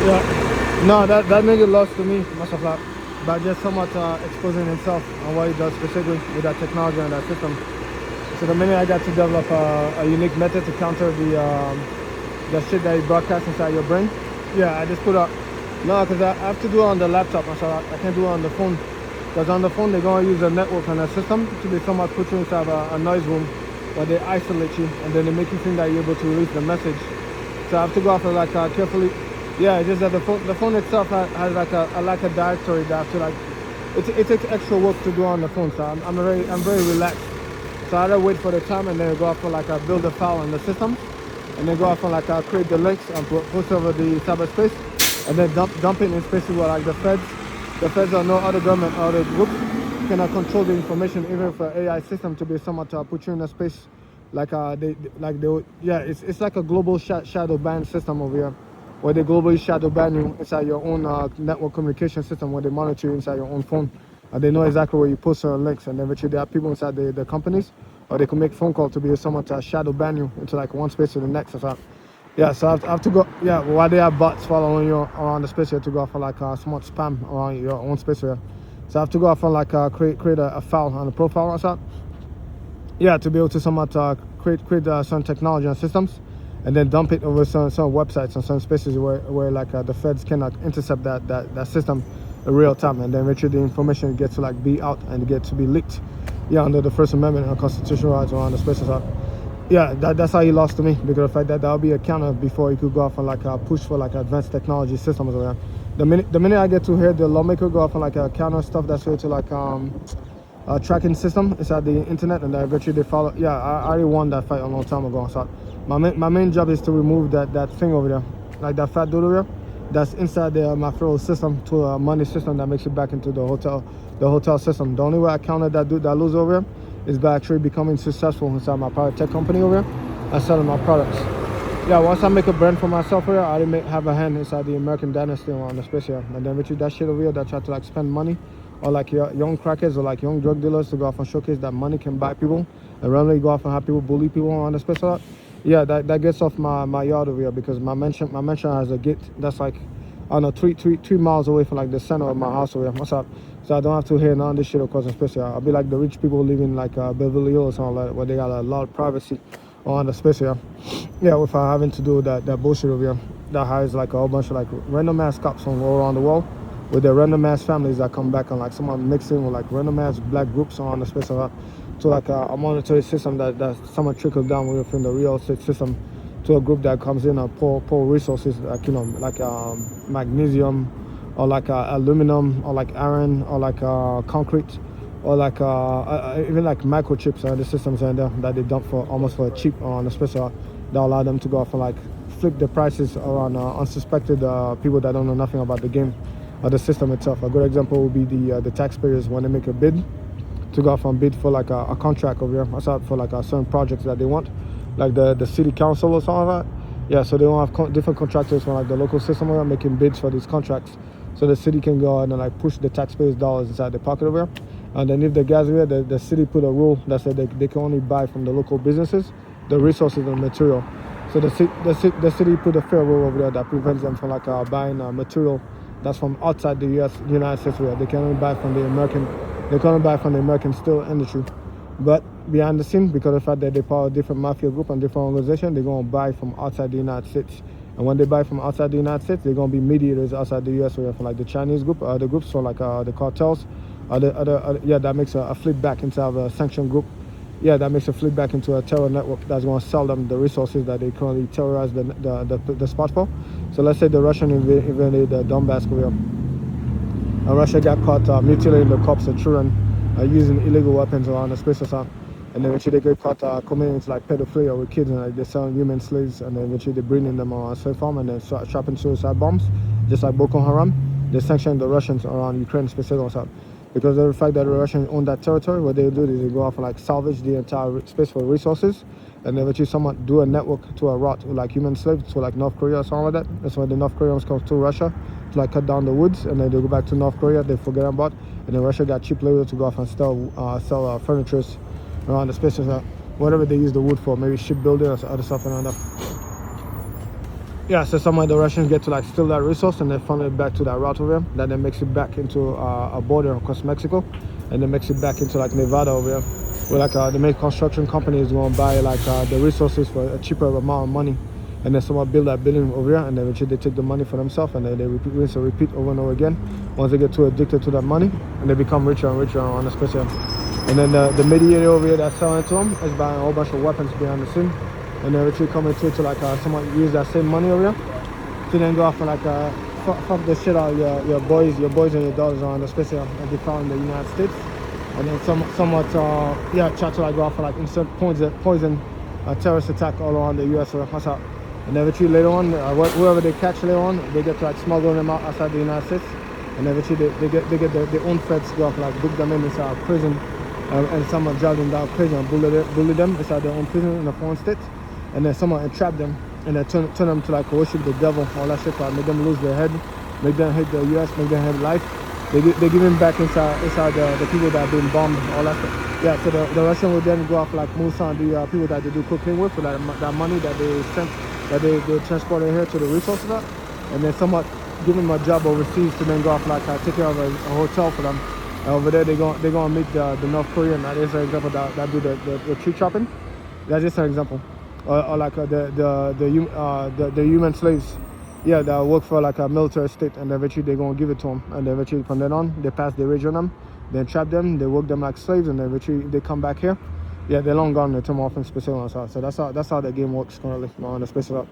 Yeah. No, that nigga lost to me, Masafla, by just somewhat exposing himself on what he does specifically with that technology and that system. So the minute I got to develop a unique method to counter the shit that he broadcasts inside your brain, yeah, I just put up. No, because I have to do it on the laptop, Masafla. I can't do it on the phone. Because on the phone, they're going to use a network and a system to be somewhat put you inside a noise room where they isolate you and then they make you think that you're able to release the message. So I have to go after like carefully. Yeah, it's just that the phone itself has like a directory that I have to like. It takes extra work to do on the phone, so I'm very relaxed. So I either wait for the time and then go after like build a file on the system, and then go after like create the links and post over the cyberspace, and then dump it in spaces where like the feds or no other government or other groups cannot control the information, even for AI system to be somewhat put you in a space like it's like a global shadow ban system over here, where they globally shadow ban you inside your own network communication system, where they monitor you inside your own phone. They know exactly where you post certain links, and eventually there are people inside the companies, or they can make phone call to be somewhat shadow ban you into like one space to the next or something. Yeah, so I have to go. Yeah, while they have bots following you around the space, you have to go for like smart spam around your own space here. So I have to go off and like create a file on the profile or something. Yeah, to be able to somewhat create some technology and systems, and then dump it over some websites and some spaces where like the feds cannot intercept that system in real time, and then eventually the information gets to like be out and get to be leaked. Yeah, under the First Amendment and constitutional rights around the spaces. Yeah, that's how he lost to me, because of the fact that that'll be a counter before he could go off and like push for like advanced technology systems. The minute I get to hear the lawmaker go off on like a counter stuff that's related to like a tracking system inside the internet, and that eventually they follow. Yeah, I already won that fight a long time ago. So my main job is to remove that thing over there, like that fat dude over there, that's inside the referral system to a money system that makes it back into the hotel system. The only way I counter that dude that lose over here is by actually becoming successful inside my private tech company over here and selling my products. Yeah, once I make a brand for myself here, I already have a hand inside the American dynasty on the space here. And then with you, that shit over here that try to like spend money, or like young crackers or like young drug dealers to go off and showcase that money can buy people, and randomly go off and have people bully people on the space a lot. Yeah, that gets off my yard over here, because my mansion has a gate that's like, I don't know, 3 miles away from like the center of my house over here. What's up? So I don't have to hear none of this shit across the space here. I'll be like the rich people living like Beverly Hills or something like that, where they got a lot of privacy on the space here. Yeah, without having to do that bullshit over here that hires like a whole bunch of like random ass cops from all around the world with their random ass families that come back, and like someone mixing with like random ass black groups on the space of to like a monetary system that someone trickles down within the real estate system to a group that comes in and pour resources like, you know, like magnesium, or like aluminum, or like iron, or like concrete, or like even like microchips and the systems in there that they dump for almost for cheap on the special, that allow them to go off and like flip the prices around unsuspected people that don't know nothing about the game or the system itself. A good example would be the taxpayers when they make a bid to go off and bid for like a contract over here, for like certain projects that they want, like the city council or something like that. Yeah, so they don't have different contractors from like the local system over here making bids for these contracts, so the city can go and like push the taxpayers' dollars inside the pocket over here. And then if the guys over here, the city put a rule that said they can only buy from the local businesses the resources and material. So the city put a fair rule over there that prevents them from like buying material that's from outside the United States. Where they can only buy from the American steel industry. But behind the scene, because of the fact that they part of different mafia group and different organizations, they're going to buy from outside the United States. And when they buy from outside the United States, they're going to be mediators outside the US, where from like the Chinese group, other groups, so like the cartels, that makes a flip back into a sanction group. Yeah, that makes a flip back into a terror network that's going to sell them the resources that they currently terrorize the spot for. So let's say the Russian invaded the Donbass, Korea, and Russia got caught mutilating the corpse of children using illegal weapons around the space or something. And then eventually they get caught committing into like pedophilia with kids, and like they're selling human slaves, and then eventually they're bringing them on a slave farm and then strapping suicide bombs, just like Boko Haram. They sanction the Russians around Ukraine specifically or something. Because of the fact that the Russians own that territory, what they do is they go off and like salvage the entire space for resources, and then eventually someone do a network to a route with like human slaves to like North Korea or something like that. That's why the North Koreans come to Russia to like cut down the woods, and then they go back to North Korea, they forget about, and then Russia got cheap labor to go off and sell furniture around the spaces, whatever they use the wood for, maybe shipbuilding or other stuff and all that. Yeah, so some of the Russians get to like steal that resource and then funnel it back to that route over here. That then makes it back into a border across Mexico, and then makes it back into like Nevada over here, where like the main construction companies going to buy like the resources for a cheaper amount of money, and then someone build that building over here, and then eventually they take the money for themselves, and then they repeat, rinse and repeat over and over again. Once they get too addicted to that money, and they become richer and richer on the special. And then the mediator over here that's selling it to them is buying a whole bunch of weapons behind the scene. And then eventually coming to like someone use that same money over here to then go off and like fuck the shit out of your boys and your daughters on the special that they found in the United States. And then somewhat try to like go off and like insert poison terrorist attack all around the US or what's up. And eventually later on, whoever they catch later on, they get to like smuggle them out outside the United States. And eventually they get their own feds go off like book them in inside prison, and someone drive them down prison and bully them inside their own prison in a foreign state. And then someone entrap them and then turn them to like worship the devil, all that shit, make them lose their head, make them hate the US, make them hate life. They give them back inside the people that have been bombed, all that stuff. Yeah, so the Russian will then go off like Musan, the people that they do cocaine with, for that money that they sent, that they transported here to the resources of, and then somewhat give them a job overseas to then go off like take care of a hotel for them. Over there they're gonna meet the North Korean. That is an example that do the tree chopping. That's just an example. Or like the human slaves, yeah, that work for like a military state, and eventually they're gonna give it to them, and eventually from then on they pass the rage on them, then trap them, they work them like slaves, and eventually they come back here. Yeah, they're long gone. They turn them off in special. So that's how the game works currently on the special.